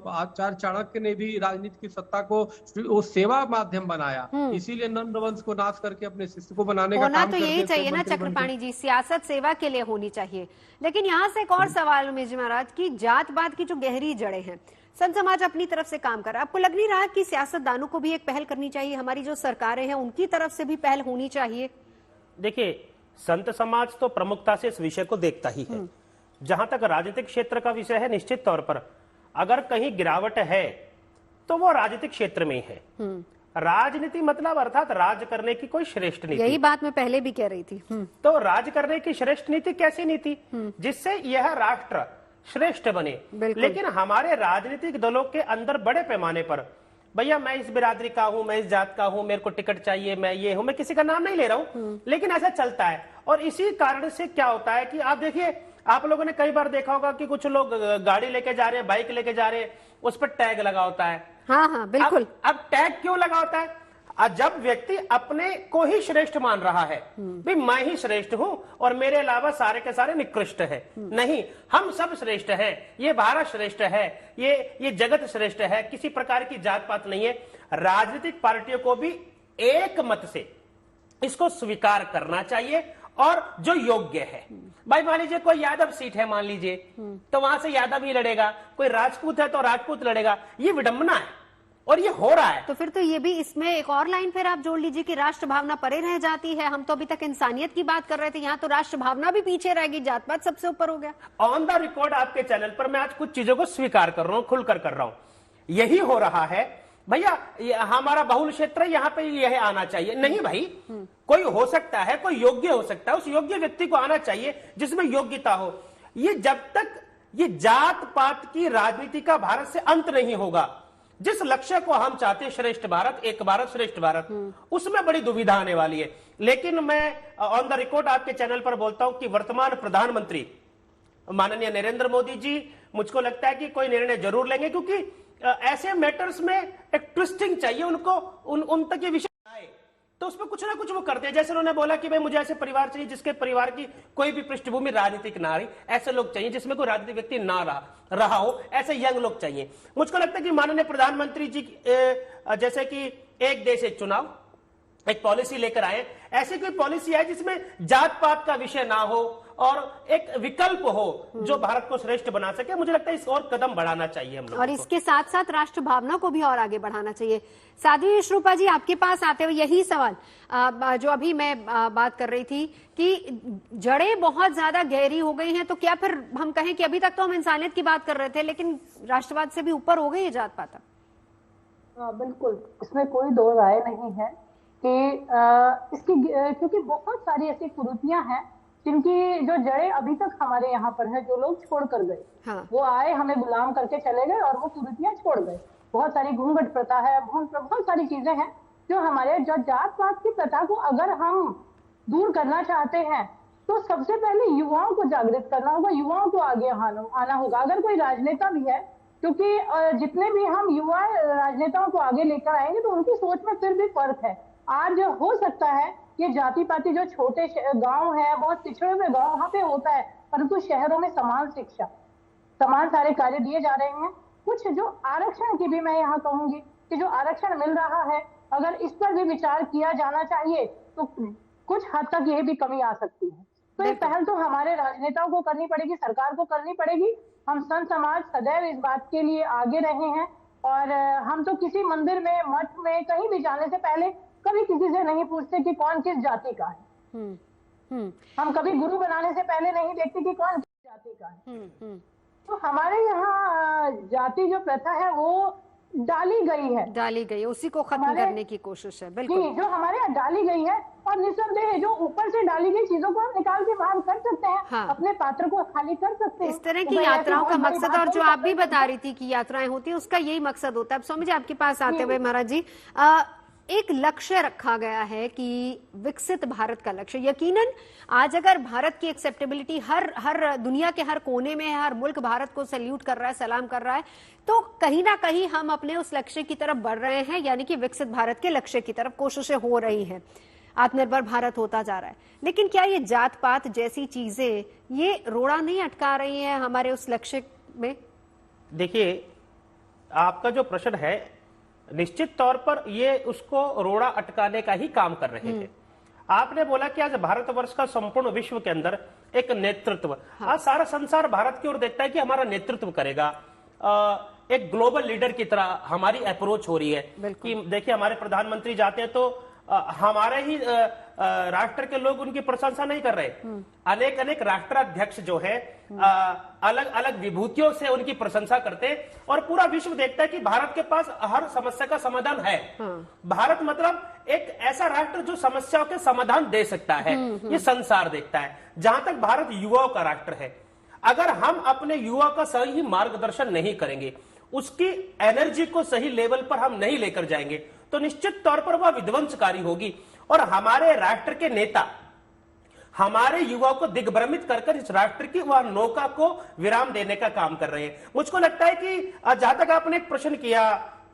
आचार्य चाणक्य ने भी राजनीति की सत्ता को वो सेवा माध्यम बनाया, इसीलिए नंदवंश को नाश करके अपने शिष्य को बनाने का काम तो यही चाहिए ना चक्रपाणी जी, सियासत सेवा के लिए होनी चाहिए। लेकिन यहाँ से एक और सवाल उमेश जी महाराज की, जातपात की जो गहरी जड़ें हैं, संत समाज अपनी तरफ से काम कर रहा है, आपको लग नहीं रहा कि सियासतदानों को भी एक पहल करनी चाहिए, हमारी जो सरकारें हैं उनकी तरफ से भी पहल होनी चाहिए? देखिए, संत समाज तो प्रमुखता से इस विषय को देखता ही है। जहां तक राजनीतिक क्षेत्र का विषय है, निश्चित तौर पर अगर कहीं गिरावट है तो वो राजनीतिक क्षेत्र में ही है। राजनीति मतलब अर्थात राज करने की कोई श्रेष्ठ नीति, यही बात मैं पहले भी कह रही थी। तो राज करने की श्रेष्ठ नीति कैसी नीति जिससे यह राष्ट्र श्रेष्ठ बने। लेकिन हमारे राजनीतिक दलों के अंदर बड़े पैमाने पर, भैया मैं इस बिरादरी का हूं, मैं इस जात का हूं, मेरे को टिकट चाहिए, मैं ये हूं, मैं किसी का नाम नहीं ले रहा हूं, लेकिन ऐसा चलता है। और इसी कारण से क्या होता है कि आप देखिए, आप लोगों ने कई बार देखा होगा कि कुछ लोग गाड़ी लेके जा रहे हैं, बाइक लेके जा रहे हैं, उस पर टैग लगा होता है। हाँ बिल्कुल। अब टैग क्यों लगा होता है? जब व्यक्ति अपने को ही श्रेष्ठ मान रहा है, भी मैं ही श्रेष्ठ हूं और मेरे अलावा सारे के सारे निकृष्ट है, नहीं, हम सब श्रेष्ठ हैं, ये भारत श्रेष्ठ है, ये जगत श्रेष्ठ है, किसी प्रकार की जात पात नहीं है। राजनीतिक पार्टियों को भी एक मत से इसको स्वीकार करना चाहिए और जो योग्य है, भाई मान लीजिए कोई यादव सीट है मान लीजिए, तो वहां से यादव ही लड़ेगा, कोई राजपूत है तो राजपूत लड़ेगा, ये विडंबना है और ये हो रहा है। तो फिर तो ये भी इसमें एक और लाइन फिर आप जोड़ लीजिए कि राष्ट्र भावना परे रह जाती है। हम तो अभी तक इंसानियत की बात कर रहे थे, यहाँ तो राष्ट्र भावना भी पीछे रहेगी, जात पात सबसे ऊपर हो गया। ऑन द रिकॉर्ड आपके चैनल पर मैं आज कुछ चीजों को स्वीकार कर रहा हूं, खुलकर कर रहा हूं। यही हो रहा है भैया, हमारा बहुल क्षेत्र यहाँ पे यह आना चाहिए, नहीं भाई, कोई हो सकता है, कोई योग्य हो सकता है, उस योग्य व्यक्ति को आना चाहिए जिसमें योग्यता हो। ये जब तक ये जात पात की राजनीति का भारत से अंत नहीं होगा, जिस लक्ष्य को हम चाहते हैं, श्रेष्ठ भारत, एक भारत श्रेष्ठ भारत, उसमें बड़ी दुविधा आने वाली है। लेकिन मैं ऑन द रिकॉर्ड आपके चैनल पर बोलता हूं कि वर्तमान प्रधानमंत्री माननीय नरेंद्र मोदी जी, मुझको लगता है कि कोई निर्णय जरूर लेंगे, क्योंकि ऐसे मैटर्स में एक ट्विस्टिंग चाहिए उनको, उन तक ये विषय आए तो उसमें कुछ ना कुछ वो करते हैं। जैसे उन्होंने बोला कि भाई मुझे ऐसे परिवार चाहिए जिसके परिवार की कोई भी पृष्ठभूमि राजनीतिक ना रही, ऐसे लोग चाहिए जिसमें कोई राजनीतिक व्यक्ति ना रहा हो, ऐसे यंग लोग चाहिए। मुझको लगता है कि माननीय प्रधानमंत्री जी जैसे कि एक देश एक चुनाव, एक पॉलिसी लेकर आए, ऐसी कोई पॉलिसी है जिसमें जात पात का विषय ना हो और एक विकल्प हो जो भारत को श्रेष्ठ बना सके। मुझे लगता है इस और कदम बढ़ाना चाहिए हम लोगों को, और इसके साथ साथ राष्ट्र भावना को भी और आगे बढ़ाना चाहिए। साध्वी श्रूपा जी, आपके पास आते हुए यही सवाल जो अभी मैं बात कर रही थी कि जड़ें बहुत ज्यादा गहरी हो गई हैं, तो क्या फिर हम कहें कि अभी तक तो हम इंसानियत की बात कर रहे थे, लेकिन राष्ट्रवाद से भी ऊपर हो गई है जात पात? बिल्कुल, इसमें कोई दो राय नहीं है कि इसकी, क्योंकि बहुत सारी ऐसी कुरीतियां हैं जिनकी जो जड़ें अभी तक हमारे यहाँ पर है, जो लोग छोड़ कर गए। हाँ। वो आए, हमें गुलाम करके चले गए और वो कुरीतियां छोड़ गए। बहुत सारी घूंघट प्रथा है, बहुत सारी चीजें हैं जो हमारे, जो जात पात की प्रथा को अगर हम दूर करना चाहते हैं तो सबसे पहले युवाओं को जागृत करना होगा, युवाओं को आगे आना होगा। अगर कोई राजनेता भी है, क्योंकि जितने भी हम युवा राजनेताओं को आगे लेकर आएंगे तो उनकी सोच में फिर भी फर्क है। आज हो सकता है ये जाति पाति जो छोटे गांव है, बहुत पिछड़े हुए गांव, वहां पे होता है, परंतु शहरों में समान शिक्षा, समान सारे कार्य दिए जा रहे हैं। कुछ जो आरक्षण की भी मैं यहाँ कहूंगी कि जो आरक्षण मिल रहा है, अगर इस पर भी विचार किया जाना चाहिए तो कुछ हद तक यह भी कमी आ सकती है। तो ये पहल तो हमारे राजनेताओं को करनी पड़ेगी, सरकार को करनी पड़ेगी। हम संत समाज सदैव इस बात के लिए आगे रहे हैं और हम तो किसी मंदिर में, मठ में, कहीं भी जाने से पहले कभी किसी से नहीं पूछते कि कौन किस जाति का है। हम कभी गुरु बनाने से पहले नहीं देखते कि कौन किस जाति का है। तो हमारे यहाँ जाति जो प्रथा है वो डाली गई, उसी को खत्म करने की कोशिश है। बिल्कुल जी, जो हमारे यहाँ डाली गई है, और निस्संदेह जो ऊपर से डाली गई चीजों को हम निकाल के बाहर कर सकते हैं। हाँ। अपने पात्र को खाली कर सकते हैं। इस तरह तो की भाई यात्राओं ऐसी का बहुत बड़ी मकसद, बात और नहीं जो आप कर भी सकते। बता रही थी कि यात्राएं होती है, उसका यही मकसद होता है। अब स्वामी जी आपके पास आते हुए महाराज जी, एक लक्ष्य रखा गया है कि विकसित भारत का लक्ष्य, यकीनन आज अगर भारत की एक्सेप्टेबिलिटी हर दुनिया के हर कोने में है, हर मुल्क भारत को सैल्यूट कर रहा है, सलाम कर रहा है, तो कहीं ना कहीं हम अपने उस लक्ष्य की तरफ बढ़ रहे हैं, यानी कि विकसित भारत के लक्ष्य की तरफ कोशिशें हो रही हैं, आत्मनिर्भर भारत होता जा रहा है। लेकिन क्या ये जात पात जैसी चीजें ये रोड़ा नहीं अटका रही हैं हमारे उस लक्ष्य में? देखिए, आपका जो प्रश्न है निश्चित तौर पर ये उसको रोड़ा अटकाने का ही काम कर रहे थे। आपने बोला कि आज भारतवर्ष का संपूर्ण विश्व के अंदर एक नेतृत्व, आज सारा संसार भारत की ओर देखता है कि हमारा नेतृत्व करेगा। एक ग्लोबल लीडर की तरह हमारी अप्रोच हो रही है कि देखिए, हमारे प्रधानमंत्री जाते हैं तो हमारे ही राष्ट्र के लोग उनकी प्रशंसा नहीं कर रहे, अनेक अनेक राष्ट्राध्यक्ष जो है अलग अलग विभूतियों से उनकी प्रशंसा करते हैं, और पूरा विश्व देखता है कि भारत के पास हर समस्या का समाधान है। भारत मतलब एक ऐसा राष्ट्र जो समस्याओं के समाधान दे सकता है, ये संसार देखता है। जहां तक भारत युवाओं का राष्ट्र है, अगर हम अपने युवा का सही मार्गदर्शन नहीं करेंगे, उसकी एनर्जी को सही लेवल पर हम नहीं लेकर जाएंगे, तो निश्चित तौर पर वह विध्वंसकारी होगी। और हमारे राष्ट्र के नेता हमारे युवाओं को दिग्भ्रमित कर इस राष्ट्र की वह नौका को विराम देने का काम कर रहे हैं। मुझको लगता है कि जहां तक आपने एक प्रश्न किया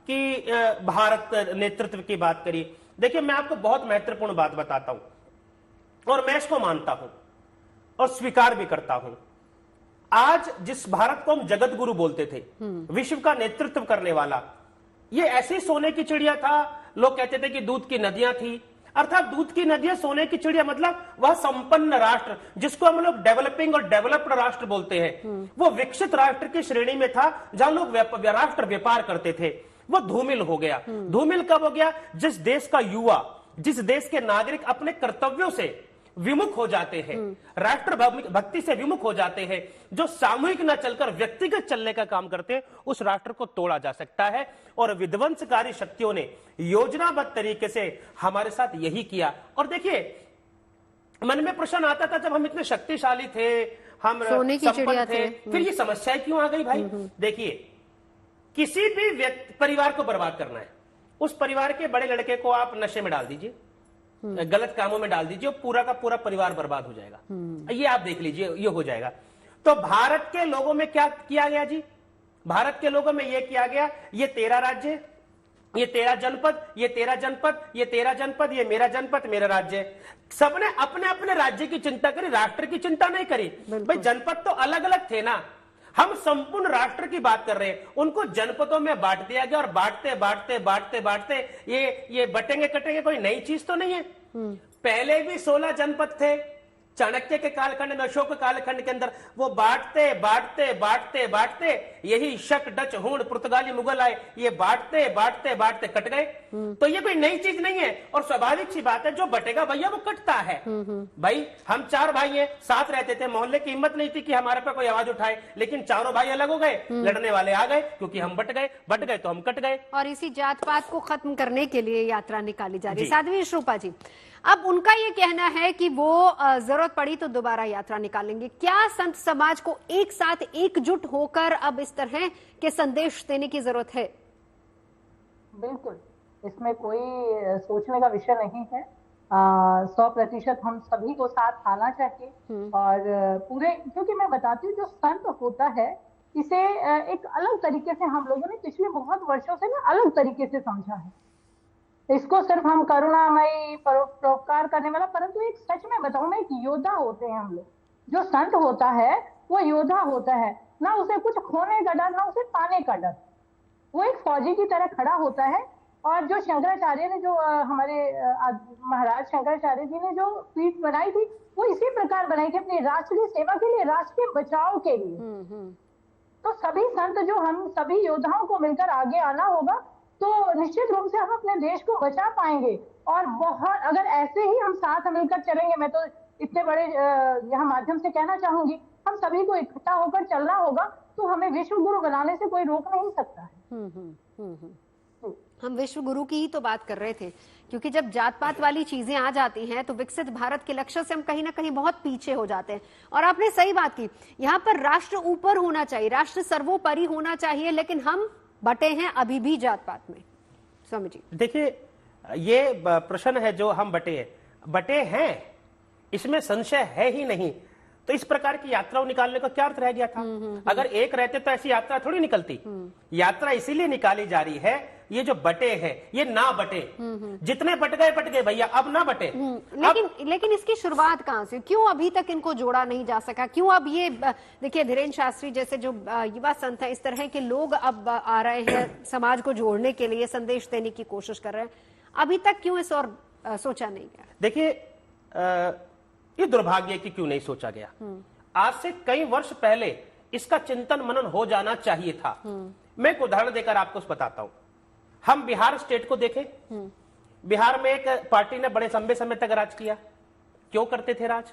कि भारत नेतृत्व की बात करी, देखिए मैं आपको बहुत महत्वपूर्ण बात बताता हूं और मैं इसको मानता हूं और स्वीकार भी करता हूं। आज जिस भारत को हम जगत गुरु बोलते थे, विश्व का नेतृत्व करने वाला, ये ऐसी सोने की चिड़िया था। लोग कहते थे कि दूध की नदियां थी, अर्थात दूध की नदियां सोने की चिड़िया मतलब वह संपन्न राष्ट्र जिसको हम लोग डेवलपिंग और डेवलप्ड राष्ट्र बोलते हैं, वो विकसित राष्ट्र की श्रेणी में था, जहां लोग राष्ट्र व्यापार करते थे। वो धूमिल हो गया। धूमिल कब हो गया? जिस देश का युवा, जिस देश के नागरिक अपने कर्तव्यों से विमुख हो जाते हैं, राष्ट्र भक्ति से विमुख हो जाते हैं, जो सामूहिक न चलकर व्यक्तिगत चलने का काम करते हैं, उस राष्ट्र को तोड़ा जा सकता है। और विध्वंसकारी शक्तियों ने योजनाबद्ध तरीके से हमारे साथ यही किया। और देखिए, मन में प्रश्न आता था, जब हम इतने शक्तिशाली थे, हम संपन्न थे, फिर ये समस्याएं क्यों आ गई भाई? देखिए, किसी भी परिवार को बर्बाद करना है, उस परिवार के बड़े लड़के को आप नशे में डाल दीजिए, गलत कामों में डाल दीजिए, पूरा का पूरा परिवार बर्बाद हो जाएगा। ये आप देख लीजिए, ये हो जाएगा। तो भारत के लोगों में क्या किया गया जी? भारत के लोगों में यह किया गया, ये तेरा राज्य, ये तेरा जनपद, ये तेरा जनपद, ये तेरा जनपद, ये मेरा जनपद, मेरा राज्य। सबने अपने अपने राज्य की चिंता करी, राष्ट्र की चिंता नहीं करी। भाई जनपद तो अलग अलग थे ना, हम संपूर्ण राष्ट्र की बात कर रहे हैं। उनको जनपदों में बांट दिया गया, और बांटते बांटते बांटते बांटते ये बटेंगे कटेंगे कोई नई चीज तो नहीं है। पहले भी 16 जनपद थे, चाणक्य के कालखंड में, अशोक कालखंड के अंदर वो बांटते बांटते बांटते बांटते, यही शक, डच, हूण, पुर्तगाली, मुगल आए, ये बांटते बांटते बांटते कट गए। तो ये कोई नई चीज नहीं है, और स्वाभाविक सी बात है, जो बटेगा भैया वो कटता है। भाई हम 4 भाई हैं, साथ रहते थे, मोहल्ले की हिम्मत नहीं थी कि हमारे पे कोई आवाज उठाए, लेकिन चारों भाई अलग हो गए, लड़ने वाले आ गए, क्योंकि हम बट गए तो हम कट गए। और इसी जात पात को खत्म करने के लिए यात्रा निकाली जा रही है। साध्वी श्रूपा जी, अब उनका ये कहना है कि वो जरूरत पड़ी तो दोबारा यात्रा निकालेंगे। क्या संत समाज को एक साथ एकजुट होकर अब इस तरह के संदेश देने की जरूरत है? बिल्कुल, इसमें कोई सोचने का विषय नहीं है। 100% हम सभी को साथ आना चाहिए। और पूरे, क्योंकि मैं बताती हूँ, जो संत होता है, इसे एक अलग तरीके से हम लोगों ने पिछले बहुत वर्षों से ना अलग तरीके से समझा है। इसको सिर्फ हम करुणामयी परोपकार करने वाला, परंतु एक सच में बताऊं, मैं एक योद्धा होते हैं हम लोग। जो संत होता है वो योद्धा होता है, ना उसे कुछ खोने का डर, ना उसे पाने का डर। वो एक फौजी की तरह खड़ा होता है। और जो शंकराचार्य ने, जो हमारे महाराज शंकराचार्य जी ने जो पीठ बनाई थी, वो इसी प्रकार बनाई थी, अपने राष्ट्र की सेवा के लिए, राष्ट्र के बचाव के लिए। तो सभी संत, जो हम सभी योद्धाओं को मिलकर आगे आना होगा, तो निश्चित रूप से हम अपने देश को बचा पाएंगे। और बहुत, अगर ऐसे ही हम साथ मिलकर चलेंगे, मैं तो इतने बड़े यहाँ माध्यम से कहना चाहूंगी, हम सभी को इकट्ठा होकर चलना होगा, तो हमें विश्व गुरु बनाने से कोई रोक नहीं सकता है। हम विश्व गुरु की ही तो बात कर रहे थे, क्योंकि जब जात पात वाली चीजें आ जाती हैं तो विकसित भारत के लक्ष्य से हम कहीं ना कहीं बहुत पीछे हो जाते हैं। और आपने सही बात की, यहाँ पर राष्ट्र ऊपर होना चाहिए, राष्ट्र सर्वोपरि होना चाहिए, लेकिन हम बटे हैं अभी भी जात पात में। स्वामी जी देखिए, ये प्रश्न है जो हम बटे हैं, इसमें संशय है ही नहीं। तो इस प्रकार की यात्राओं निकालने का क्या अर्थ रह गया था? अगर एक रहते तो ऐसी यात्रा थोड़ी निकलती। यात्रा इसीलिए निकाली जा रही है, ये जो बटे हैं ये ना बटे। जितने बट गए भैया, अब ना बटे। लेकिन इसकी शुरुआत कहां से, क्यों अभी तक इनको जोड़ा नहीं जा सका? क्यों अब ये देखिए, धीरेन्द्र शास्त्री जैसे जो युवा संत है, इस तरह के लोग अब आ रहे हैं समाज को जोड़ने के लिए, संदेश देने की कोशिश कर रहे हैं, अभी तक क्यों इस और सोचा नहीं गया? देखिए, ये दुर्भाग्य कि क्यों नहीं सोचा गया। आज से कई वर्ष पहले इसका चिंतन मनन हो जाना चाहिए था। मैं एक उदाहरण देकर आपको बताता हूं। हम बिहार स्टेट को देखें, बिहार में एक पार्टी ने बड़े लंबे समय तक राज किया। क्यों करते थे राज?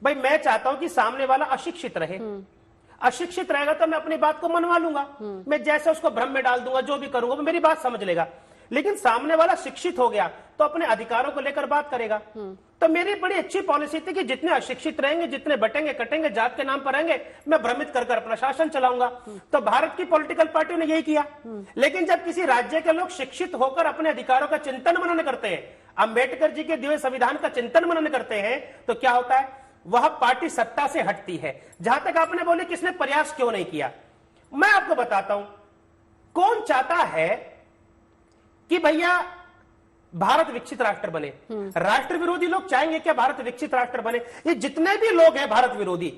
भाई, मैं चाहता हूं कि सामने वाला अशिक्षित रहे। अशिक्षित रहेगा तो मैं अपनी बात को मनवा लूंगा, मैं जैसे उसको भ्रम में डाल दूंगा, जो भी करूंगा वो मेरी बात समझ लेगा। लेकिन सामने वाला शिक्षित हो गया तो अपने अधिकारों को लेकर बात करेगा। तो मेरी बड़ी अच्छी पॉलिसी थी कि जितने अशिक्षित रहेंगे, जितने बटेंगे कटेंगे, जात के नाम पर रहेंगे, मैं भ्रमित कर अपना शासन चलाऊंगा। तो भारत की पॉलिटिकल पार्टियों ने यही किया। लेकिन जब किसी राज्य के लोग शिक्षित होकर अपने अधिकारों का चिंतन मनन करते हैं, अंबेडकर जी के दिए संविधान का चिंतन मनन करते हैं, तो क्या होता है? वह पार्टी सत्ता से हटती है। जहां तक आपने बोले किसने प्रयास क्यों नहीं किया, मैं आपको बताता हूं। कौन चाहता है कि भैया भारत विकसित राष्ट्र बने? राष्ट्र विरोधी लोग चाहेंगे क्या भारत विकसित राष्ट्र बने? ये जितने भी लोग हैं भारत विरोधी,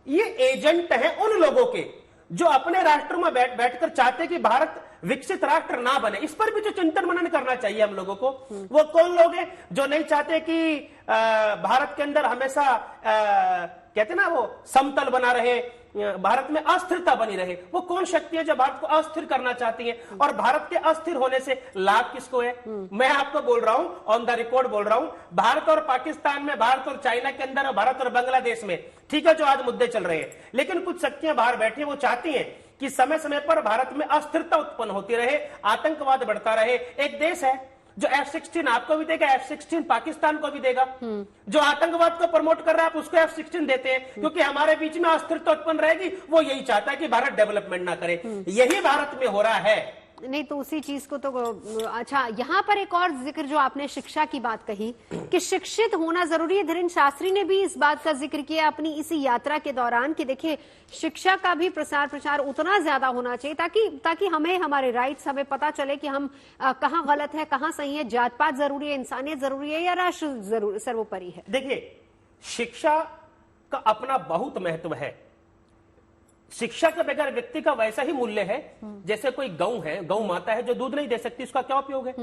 ये एजेंट हैं उन लोगों के जो अपने राष्ट्र में बैठकर चाहते हैं कि भारत विकसित राष्ट्र ना बने। इस पर भी जो चिंतन मनन करना चाहिए हम लोगों को। वो कौन लोग हैं जो नहीं चाहते कि भारत के अंदर हमेशा कहते ना वो समतल बना रहे, भारत में अस्थिरता बनी रहे? वो कौन शक्ति है जो भारत को अस्थिर करना चाहती है? और भारत के अस्थिर होने से लाभ किसको है? मैं आपको बोल रहा हूं, ऑन द रिकॉर्ड बोल रहा हूं, भारत और पाकिस्तान में, भारत और चाइना के अंदर, भारत और बांग्लादेश में, ठीक है, जो आज मुद्दे चल रहे हैं, लेकिन कुछ शक्तियां बाहर बैठी हैं, वो चाहती हैं कि समय समय पर भारत में अस्थिरता उत्पन्न होती रहे, आतंकवाद बढ़ता रहे। एक देश है जो F-16 आपको भी देगा, F-16 पाकिस्तान को भी देगा। जो आतंकवाद को प्रमोट कर रहा है, आप उसको F-16 देते हैं, क्योंकि हमारे बीच में अस्थिरता उत्पन्न रहेगी। वो यही चाहता है कि भारत डेवलपमेंट ना करे। यही भारत में हो रहा है। नहीं तो उसी चीज को तो अच्छा, यहाँ पर एक और जिक्र जो आपने शिक्षा की बात कही कि शिक्षित होना जरूरी है, धीरेन्द्र शास्त्री ने भी इस बात का जिक्र किया अपनी इसी यात्रा के दौरान कि देखिए, शिक्षा का भी प्रचार उतना ज्यादा होना चाहिए ताकि हमें हमारे राइट्स, हमें पता चले कि हम कहाँ गलत है, कहाँ सही है, जात पात जरूरी है, इंसानियत जरूरी है या राष्ट्र सर्वोपरि है। देखिए, शिक्षा का अपना बहुत महत्व है। शिक्षा के बगैर व्यक्ति का वैसा ही मूल्य है जैसे कोई गौ माता है जो दूध नहीं दे सकती, उसका क्या उपयोग है?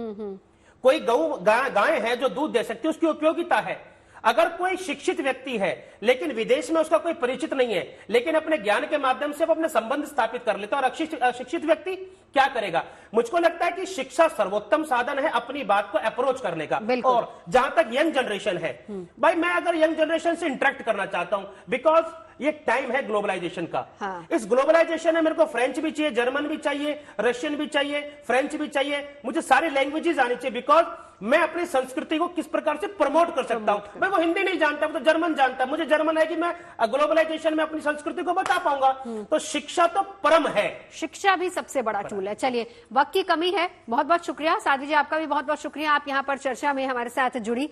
कोई गाय है जो दूध दे सकती है, उसकी उपयोगिता है। अगर कोई शिक्षित व्यक्ति है लेकिन विदेश में उसका कोई परिचित नहीं है, लेकिन अपने ज्ञान के माध्यम से वो अपने संबंध स्थापित कर लेता है, और अशिक्षित व्यक्ति क्या करेगा? मुझको लगता है कि शिक्षा सर्वोत्तम साधन है अपनी बात को अप्रोच करने का। और जहां तक यंग जनरेशन है, भाई मैं अगर यंग जनरेशन से इंटरेक्ट करना चाहता हूं, बिकॉज ये टाइम है ग्लोबलाइजेशन का। इस ग्लोबलाइजेशन में मेरे को फ्रेंच भी चाहिए, जर्मन भी चाहिए, रशियन भी चाहिए, फ्रेंच भी चाहिए, मुझे सारी लैंग्वेजेस आनी चाहिए, बिकॉज मैं अपनी संस्कृति को किस प्रकार से प्रमोट कर सकता हूं। मैं वो हिंदी नहीं जानता, वो तो जर्मन जानता, मुझे जर्मन है कि मैं ग्लोबलाइजेशन में अपनी संस्कृति को बता पाऊंगा। तो शिक्षा तो परम है, शिक्षा भी सबसे बड़ा टूल है। चलिए, वक्त की कमी है, बहुत बहुत शुक्रिया साध्वी जी, आपका भी बहुत बहुत शुक्रिया, आप यहाँ पर चर्चा में हमारे साथ जुड़ी।